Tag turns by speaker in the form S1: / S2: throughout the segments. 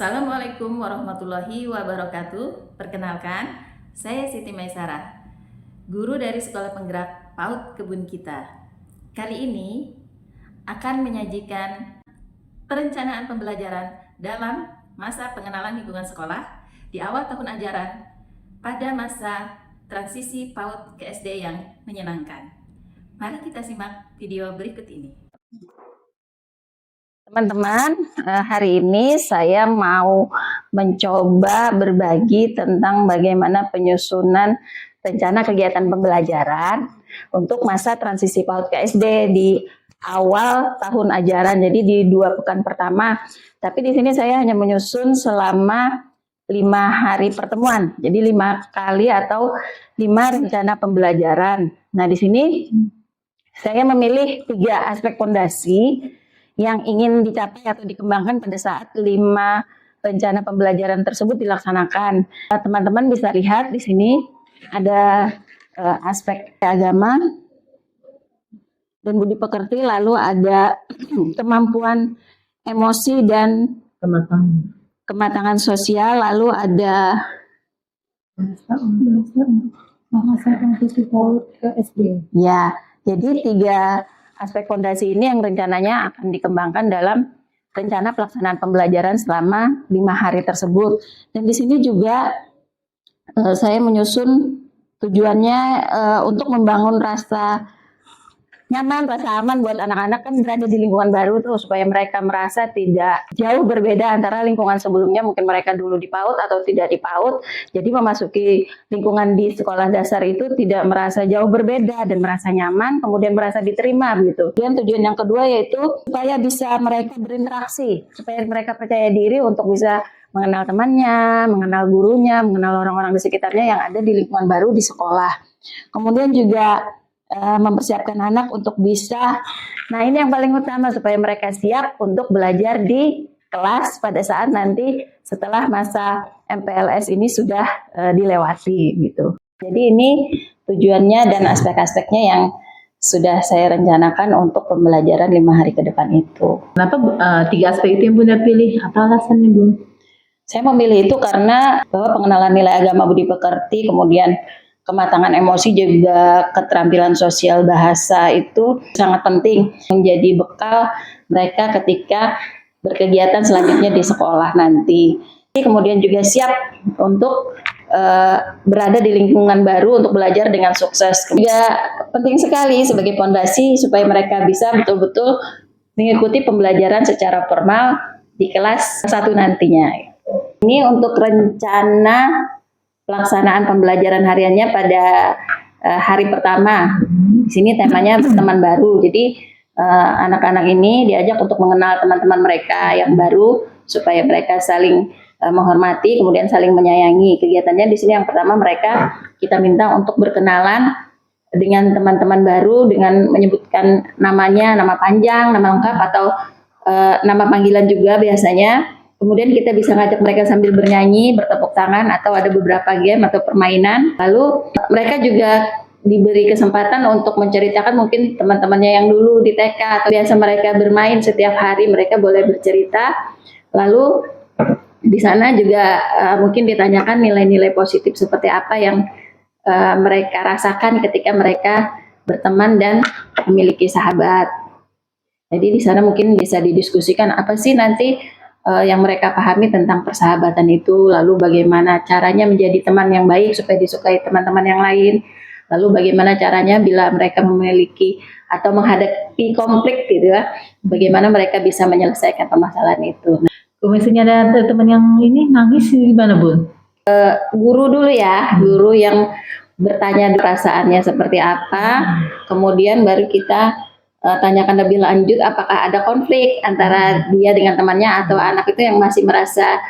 S1: Assalamualaikum warahmatullahi wabarakatuh. Perkenalkan, saya Siti Maisarah, guru dari Sekolah Penggerak PAUD Kebun Kita. Kali ini akan menyajikan perencanaan pembelajaran dalam masa pengenalan lingkungan sekolah di awal tahun ajaran pada masa transisi PAUD ke SD yang menyenangkan. Mari kita simak video berikut ini.
S2: Teman-teman, hari ini saya mau mencoba berbagi tentang bagaimana penyusunan rencana kegiatan pembelajaran untuk masa transisi PAUD ke SD di awal tahun ajaran. Jadi di 2 pekan pertama. Tapi di sini saya hanya menyusun selama 5 hari pertemuan. Jadi 5 kali atau 5 rencana pembelajaran. Nah, di sini saya memilih 3 aspek fondasi yang ingin dicapai atau dikembangkan pada saat 5 rencana pembelajaran tersebut dilaksanakan. Teman-teman bisa lihat di sini ada aspek agama dan budi pekerti, lalu ada kemampuan emosi dan kematangan sosial, lalu ada
S3: bahasa transisi PAUD ke SD.
S2: Ya, jadi 3 aspek fondasi ini yang rencananya akan dikembangkan dalam rencana pelaksanaan pembelajaran selama 5 hari tersebut. Dan di sini juga saya menyusun tujuannya untuk membangun rasa nyaman, rasa aman buat anak-anak kan berada di lingkungan baru tuh, supaya mereka merasa tidak jauh berbeda antara lingkungan sebelumnya, mungkin mereka dulu di PAUD atau tidak di PAUD. Jadi memasuki lingkungan di sekolah dasar itu tidak merasa jauh berbeda dan merasa nyaman, kemudian merasa diterima gitu. Dan tujuan yang kedua yaitu supaya bisa mereka berinteraksi, supaya mereka percaya diri untuk bisa mengenal temannya, mengenal gurunya, mengenal orang-orang di sekitarnya yang ada di lingkungan baru di sekolah. Kemudian juga mempersiapkan anak untuk bisa, nah ini yang paling utama, supaya mereka siap untuk belajar di kelas pada saat nanti setelah masa MPLS ini sudah dilewati gitu. Jadi ini tujuannya dan aspek-aspeknya yang sudah saya rencanakan untuk pembelajaran 5 hari ke depan itu.
S3: Kenapa 3 aspek itu yang Bunda pilih? Apa alasannya, Bun?
S2: Saya memilih itu karena bahwa pengenalan nilai agama budi pekerti, kemudian kematangan emosi, juga keterampilan sosial bahasa itu sangat penting menjadi bekal mereka ketika berkegiatan selanjutnya di sekolah nanti. Kemudian juga siap untuk berada di lingkungan baru untuk belajar dengan sukses. Juga penting sekali sebagai fondasi supaya mereka bisa betul-betul mengikuti pembelajaran secara formal di kelas 1 nantinya. Ini untuk rencana pelaksanaan pembelajaran hariannya pada hari pertama. Di sini temanya berteman baru. Jadi anak-anak ini diajak untuk mengenal teman-teman mereka yang baru supaya mereka saling menghormati, kemudian saling menyayangi. Kegiatannya di sini yang pertama mereka kita minta untuk berkenalan dengan teman-teman baru dengan menyebutkan namanya, nama panjang, nama lengkap atau nama panggilan juga biasanya. Kemudian kita bisa ngajak mereka sambil bernyanyi, bertepuk tangan, atau ada beberapa game atau permainan. Lalu mereka juga diberi kesempatan untuk menceritakan mungkin teman-temannya yang dulu di TK atau biasa mereka bermain setiap hari, mereka boleh bercerita. Lalu di sana juga mungkin ditanyakan nilai-nilai positif seperti apa yang mereka rasakan ketika mereka berteman dan memiliki sahabat. Jadi di sana mungkin bisa didiskusikan apa sih nanti yang mereka pahami tentang persahabatan itu, lalu bagaimana caranya menjadi teman yang baik supaya disukai teman-teman yang lain, lalu bagaimana caranya bila mereka memiliki atau menghadapi konflik gitu ya, bagaimana mereka bisa menyelesaikan permasalahan itu.
S3: Misalnya ada teman yang ini nangis gimana, Bun?
S2: Guru dulu ya, guru yang bertanya perasaannya seperti apa, kemudian baru kita tanyakan lebih lanjut apakah ada konflik antara dia dengan temannya atau anak itu yang masih merasa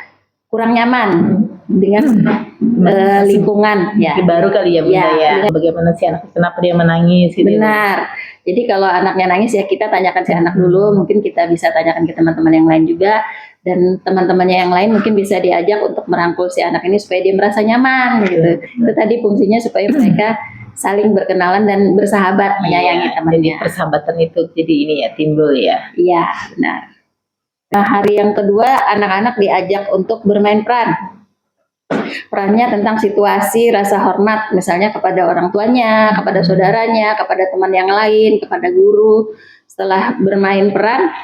S2: kurang nyaman dengan lingkungan ya.
S3: Baru kali ya, Bunda ya. Bagaimana si anak, kenapa dia menangis gitu.
S2: Benar. Jadi kalau anaknya nangis ya kita tanyakan si anak dulu, mungkin kita bisa tanyakan ke teman-teman yang lain juga, dan teman-temannya yang lain mungkin bisa diajak untuk merangkul si anak ini supaya dia merasa nyaman gitu. Itu tadi fungsinya supaya mereka saling berkenalan dan bersahabat, menyayangi temannya.
S3: Jadi persahabatan itu jadi ini ya, timbul ya.
S2: Iya, benar. Nah, hari yang kedua, anak-anak diajak untuk bermain peran. Perannya tentang situasi rasa hormat, misalnya kepada orang tuanya, kepada saudaranya, kepada teman yang lain, kepada guru. Setelah bermain peran,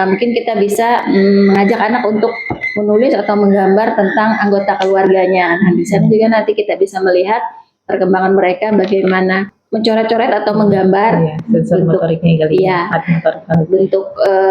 S2: mungkin kita bisa mengajak anak untuk menulis atau menggambar tentang anggota keluarganya. Nah, di sana juga nanti kita bisa melihat perkembangan mereka bagaimana mencoret-coret atau menggambar
S3: sensor motoriknya kali
S2: iya,
S3: motorik.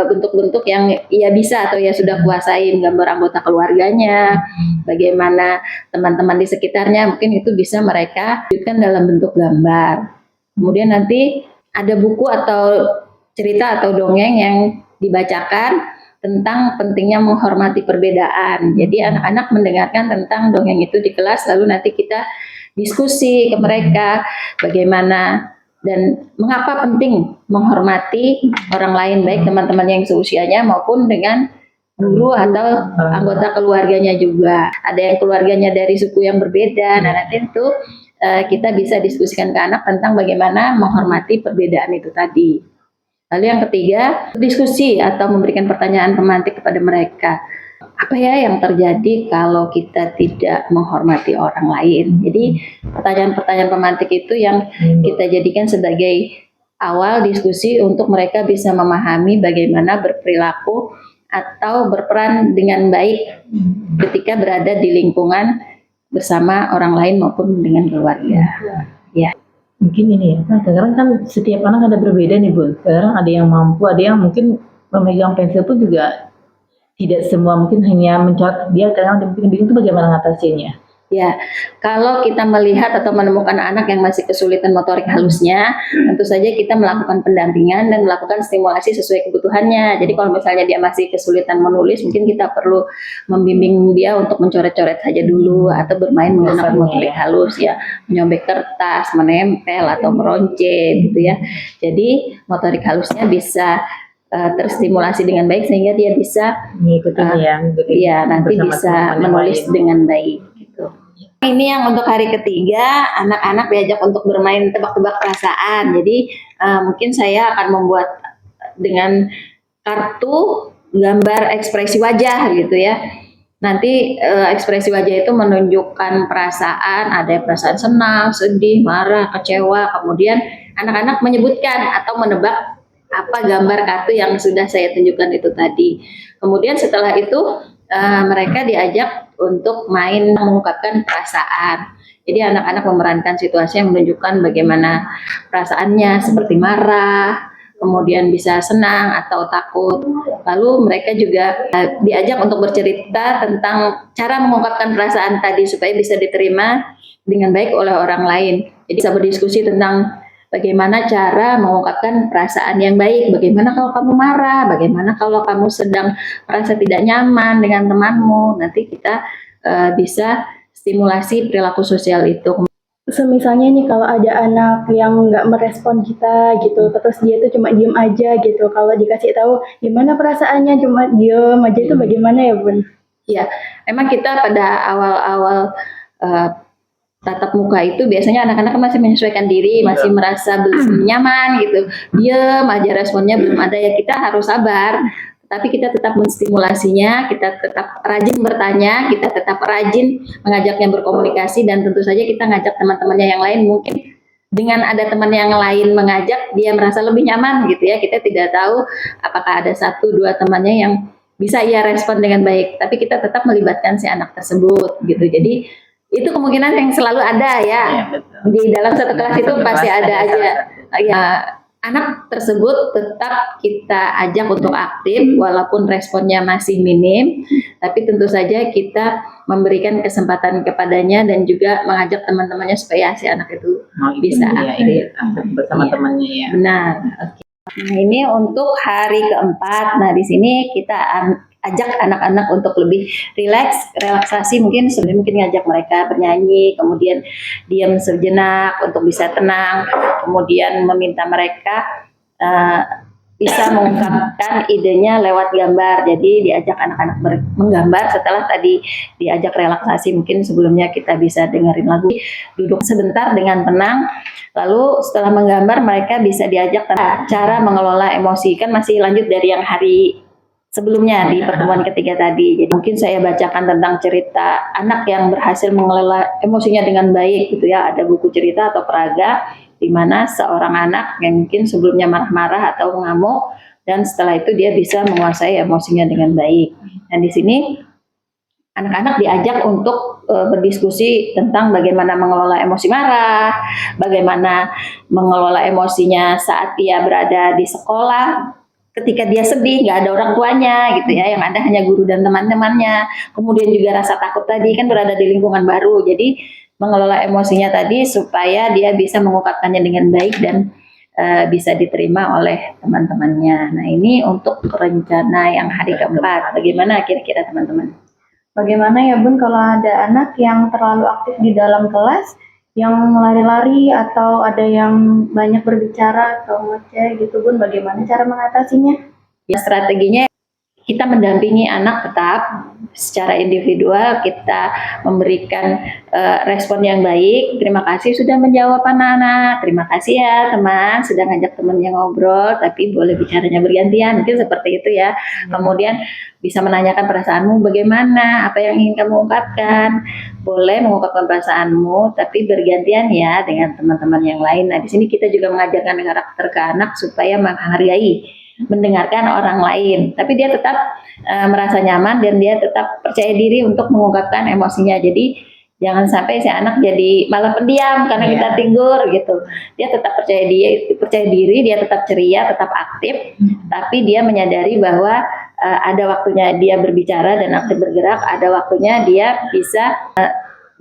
S2: bentuk-bentuk yang ia bisa atau ia sudah kuasain, gambar anggota keluarganya, bagaimana teman-teman di sekitarnya, mungkin itu bisa mereka wujudkan dalam bentuk gambar. Kemudian nanti ada buku atau cerita atau dongeng yang dibacakan tentang pentingnya menghormati perbedaan. Jadi anak-anak mendengarkan tentang dongeng itu di kelas, lalu nanti kita diskusi ke mereka bagaimana dan mengapa penting menghormati orang lain, baik teman-teman yang seusianya maupun dengan guru atau anggota keluarganya juga. Ada yang keluarganya dari suku yang berbeda. Nah, nanti itu kita bisa diskusikan ke anak tentang bagaimana menghormati perbedaan itu tadi. Lalu yang ketiga, diskusi atau memberikan pertanyaan pemantik kepada mereka. Apa ya yang terjadi kalau kita tidak menghormati orang lain? Jadi pertanyaan-pertanyaan pemantik itu yang kita jadikan sebagai awal diskusi untuk mereka bisa memahami bagaimana berperilaku atau berperan dengan baik ketika berada di lingkungan bersama orang lain maupun dengan keluarga. Ya.
S3: Mungkin ini ya, kadang-kadang kan setiap anak ada berbeda nih Bun. Kadang ada yang mampu, ada yang mungkin memegang pensil pun juga tidak semua, mungkin hanya mencoret. Dia kadang bingung itu bagaimana ngatasinnya.
S2: Ya, kalau kita melihat atau menemukan anak yang masih kesulitan motorik halusnya, tentu saja kita melakukan pendampingan dan melakukan stimulasi sesuai kebutuhannya. Jadi kalau misalnya dia masih kesulitan menulis, mungkin kita perlu membimbing dia untuk mencoret-coret saja dulu atau bermain menggunakan motorik halus ya, menyobek kertas, menempel atau meronce gitu ya. Jadi motorik halusnya bisa terstimulasi dengan baik sehingga dia bisa nanti bisa menulis dengan baik. Ini yang untuk hari ketiga, anak-anak diajak untuk bermain tebak-tebak perasaan. Jadi mungkin saya akan membuat dengan kartu gambar ekspresi wajah gitu ya. Nanti ekspresi wajah itu menunjukkan perasaan, ada perasaan senang, sedih, marah, kecewa. Kemudian anak-anak menyebutkan atau menebak apa gambar kartu yang sudah saya tunjukkan itu tadi. Kemudian setelah itu mereka diajak untuk main mengungkapkan perasaan. Jadi anak-anak memerankan situasi yang menunjukkan bagaimana perasaannya, seperti marah, kemudian bisa senang atau takut. Lalu mereka juga diajak untuk bercerita tentang cara mengungkapkan perasaan tadi supaya bisa diterima dengan baik oleh orang lain. Jadi bisa berdiskusi tentang bagaimana cara mengungkapkan perasaan yang baik, bagaimana kalau kamu marah, bagaimana kalau kamu sedang merasa tidak nyaman dengan temanmu. Nanti kita bisa stimulasi perilaku sosial itu.
S4: Misalnya nih kalau ada anak yang nggak merespon kita gitu, terus dia tuh cuma diem aja gitu, kalau dikasih tahu gimana perasaannya cuma diem aja, itu bagaimana ya Bun?
S2: Ya, memang kita pada awal-awal tatap muka itu biasanya anak-anak masih menyesuaikan diri, masih merasa belum nyaman gitu, diem aja, responnya belum ada. Ya kita harus sabar, tapi kita tetap menstimulasinya, kita tetap rajin bertanya, kita tetap rajin mengajaknya berkomunikasi, dan tentu saja kita ngajak teman-temannya yang lain. Mungkin dengan ada teman yang lain mengajak, dia merasa lebih nyaman gitu ya. Kita tidak tahu apakah ada 1-2 temannya yang bisa ia respon dengan baik, tapi kita tetap melibatkan si anak tersebut gitu. Jadi itu kemungkinan yang selalu ada ya, di dalam satu kelas itu pasti ada aja ya. Anak tersebut tetap kita ajak untuk aktif walaupun responnya masih minim, tapi tentu saja kita memberikan kesempatan kepadanya dan juga mengajak teman-temannya supaya si anak itu bisa aktif
S3: bersama temannya ya.
S2: Benar. Nah, ini untuk hari keempat. Nah, di sini kita ajak anak-anak untuk lebih relaksasi, mungkin ngajak mereka bernyanyi, kemudian diam sejenak untuk bisa tenang, kemudian meminta mereka bisa mengungkapkan idenya lewat gambar. Jadi diajak anak-anak menggambar setelah tadi diajak relaksasi. Mungkin sebelumnya kita bisa dengerin lagu, duduk sebentar dengan tenang, lalu setelah menggambar mereka bisa diajak cara mengelola emosi. Kan masih lanjut dari yang hari sebelumnya di pertemuan ketiga tadi. Jadi mungkin saya bacakan tentang cerita anak yang berhasil mengelola emosinya dengan baik gitu ya. Ada buku cerita atau peraga di mana seorang anak yang mungkin sebelumnya marah-marah atau mengamuk dan setelah itu dia bisa menguasai emosinya dengan baik. Dan di sini anak-anak diajak untuk berdiskusi tentang bagaimana mengelola emosi marah, bagaimana mengelola emosinya saat dia berada di sekolah, ketika dia sedih nggak ada orang tuanya gitu ya, yang ada hanya guru dan teman-temannya. Kemudian juga rasa takut tadi kan berada di lingkungan baru, jadi mengelola emosinya tadi supaya dia bisa mengungkapkannya dengan baik dan bisa diterima oleh teman-temannya. Nah ini untuk rencana yang hari keempat, bagaimana kira-kira teman-teman?
S4: Bagaimana ya Bun kalau ada anak yang terlalu aktif di dalam kelas, yang lari-lari atau ada yang banyak berbicara atau ngoceh gitu Bun, bagaimana cara mengatasinya?
S2: Ya strateginya kita mendampingi anak tetap secara individual, kita memberikan respon yang baik. Terima kasih sudah menjawab anak-anak. Terima kasih ya teman, sudah ngajak temannya ngobrol, tapi boleh bicaranya bergantian. Mungkin seperti itu ya. Kemudian bisa menanyakan perasaanmu bagaimana, apa yang ingin kamu ungkapkan. Boleh mengungkapkan perasaanmu, tapi bergantian ya dengan teman-teman yang lain. Nah, di sini kita juga mengajarkan karakter ke anak supaya menghargai, mendengarkan orang lain, tapi dia tetap merasa nyaman dan dia tetap percaya diri untuk mengungkapkan emosinya. Jadi jangan sampai si anak jadi malah pendiam karena kita tegur gitu. Dia tetap percaya diri, dia tetap ceria, tetap aktif, tapi dia menyadari bahwa ada waktunya dia berbicara dan aktif bergerak, ada waktunya dia bisa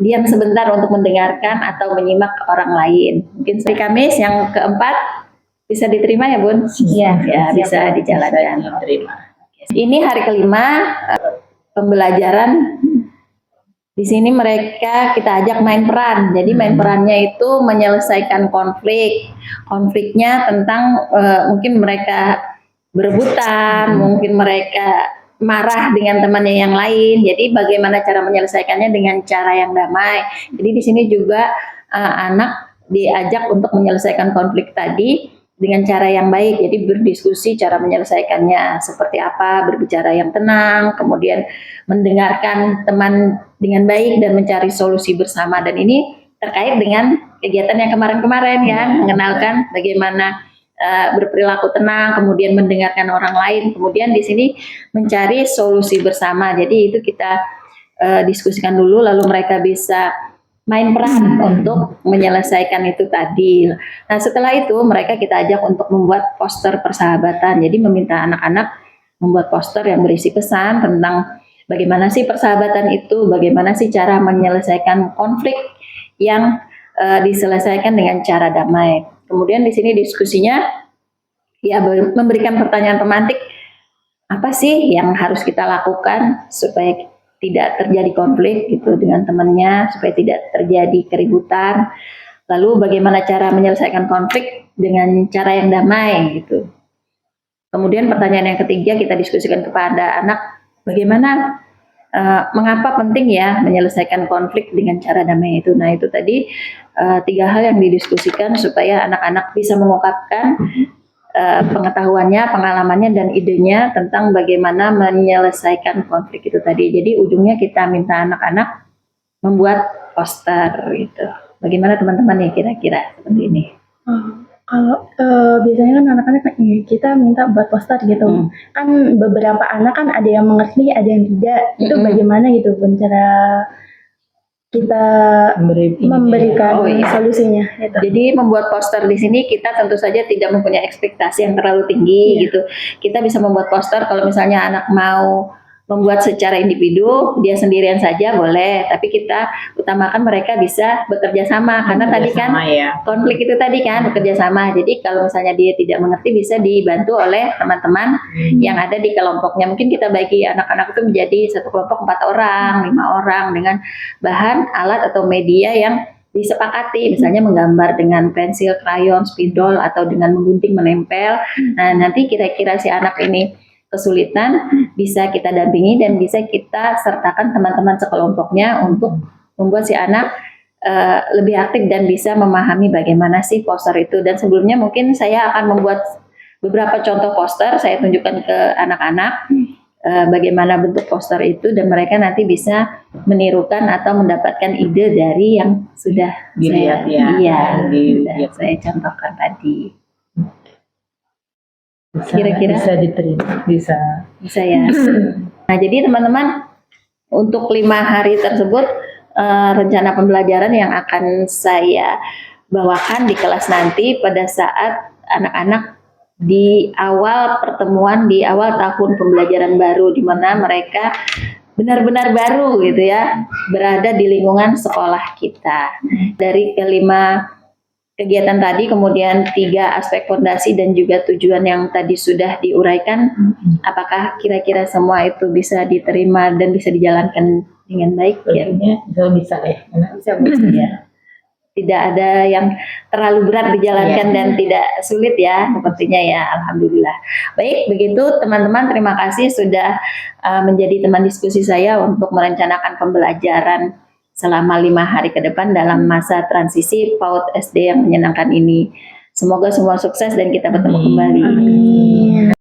S2: diam sebentar untuk mendengarkan atau menyimak orang lain. Mungkin hari Kamis yang keempat bisa diterima ya Bun?
S3: Iya,
S2: Ya, bisa dijalankan.
S3: Diterima.
S2: Ini hari kelima pembelajaran. Di sini mereka kita ajak main peran. Jadi main perannya itu menyelesaikan konflik. Konfliknya tentang mungkin mereka berebutan, mungkin mereka marah dengan temannya yang lain. Jadi bagaimana cara menyelesaikannya dengan cara yang damai. Jadi di sini juga anak diajak untuk menyelesaikan konflik tadi dengan cara yang baik, jadi berdiskusi cara menyelesaikannya seperti apa, berbicara yang tenang, kemudian mendengarkan teman dengan baik dan mencari solusi bersama. Dan ini terkait dengan kegiatan yang kemarin-kemarin kan, mengenalkan bagaimana berperilaku tenang, kemudian mendengarkan orang lain, kemudian di sini mencari solusi bersama. Jadi itu kita diskusikan dulu, lalu mereka bisa main peran untuk menyelesaikan itu tadi. Nah setelah itu mereka kita ajak untuk membuat poster persahabatan. Jadi meminta anak-anak membuat poster yang berisi pesan tentang bagaimana sih persahabatan itu, bagaimana sih cara menyelesaikan konflik yang diselesaikan dengan cara damai. Kemudian di sini diskusinya ya memberikan pertanyaan pemantik, apa sih yang harus kita lakukan supaya tidak terjadi konflik gitu dengan temannya, supaya tidak terjadi keributan. Lalu bagaimana cara menyelesaikan konflik dengan cara yang damai gitu. Kemudian pertanyaan yang ketiga kita diskusikan kepada anak, bagaimana mengapa penting ya menyelesaikan konflik dengan cara damai itu. Nah itu tadi 3 hal yang didiskusikan supaya anak-anak bisa mengungkapkan pengetahuannya, pengalamannya, dan idenya tentang bagaimana menyelesaikan konflik itu tadi. Jadi ujungnya kita minta anak-anak membuat poster gitu. Bagaimana teman-teman ya kira-kira seperti ini?
S4: Kalau biasanya kan anak-anak kita minta buat poster gitu. Kan beberapa anak kan ada yang mengerti, ada yang tidak. Itu bagaimana gitu Bun cara kita memberikan solusinya gitu.
S2: Jadi membuat poster di sini kita tentu saja tidak mempunyai ekspektasi yang terlalu tinggi gitu. Kita bisa membuat poster kalau misalnya anak mau membuat secara individu, dia sendirian saja boleh, tapi kita utamakan mereka bisa bekerja sama karena tadi kan konflik itu tadi kan bekerja sama. Jadi kalau misalnya dia tidak mengerti bisa dibantu oleh teman-teman yang ada di kelompoknya. Mungkin kita bagi anak-anak itu menjadi satu kelompok 4 orang, 5 orang dengan bahan, alat atau media yang disepakati, misalnya menggambar dengan pensil, krayon, spidol atau dengan menggunting, menempel. Nah, nanti kira-kira si anak ini kesulitan, bisa kita dampingi dan bisa kita sertakan teman-teman sekelompoknya untuk membuat si anak lebih aktif dan bisa memahami bagaimana sih poster itu. Dan sebelumnya mungkin saya akan membuat beberapa contoh poster, saya tunjukkan ke anak-anak bagaimana bentuk poster itu, dan mereka nanti bisa menirukan atau mendapatkan ide dari yang sudah
S3: Dilihat
S2: saya,
S3: ya.
S2: iya, sudah
S3: Dilihat.
S2: saya contohkan tadi.
S3: Bisa,
S2: Kira-kira?
S3: bisa diterima, bisa.
S2: Bisa ya. Nah, jadi teman-teman, untuk 5 hari tersebut rencana pembelajaran yang akan saya bawakan di kelas nanti pada saat anak-anak di awal pertemuan, di awal tahun pembelajaran baru, di mana mereka benar-benar baru gitu ya, berada di lingkungan sekolah kita. Dari kelima kegiatan tadi, kemudian 3 aspek fondasi dan juga tujuan yang tadi sudah diuraikan, apakah kira-kira semua itu bisa diterima dan bisa dijalankan dengan baik? Ya,
S3: Sepertinya bisa ya.
S2: bisa ya. Tidak ada yang terlalu berat dijalankan dan tidak sulit ya, sepertinya ya, alhamdulillah. Baik, begitu teman-teman, terima kasih sudah menjadi teman diskusi saya untuk merencanakan pembelajaran selama 5 hari ke depan dalam masa transisi PAUD SD yang menyenangkan ini. Semoga semua sukses dan kita bertemu kembali.
S4: Amin.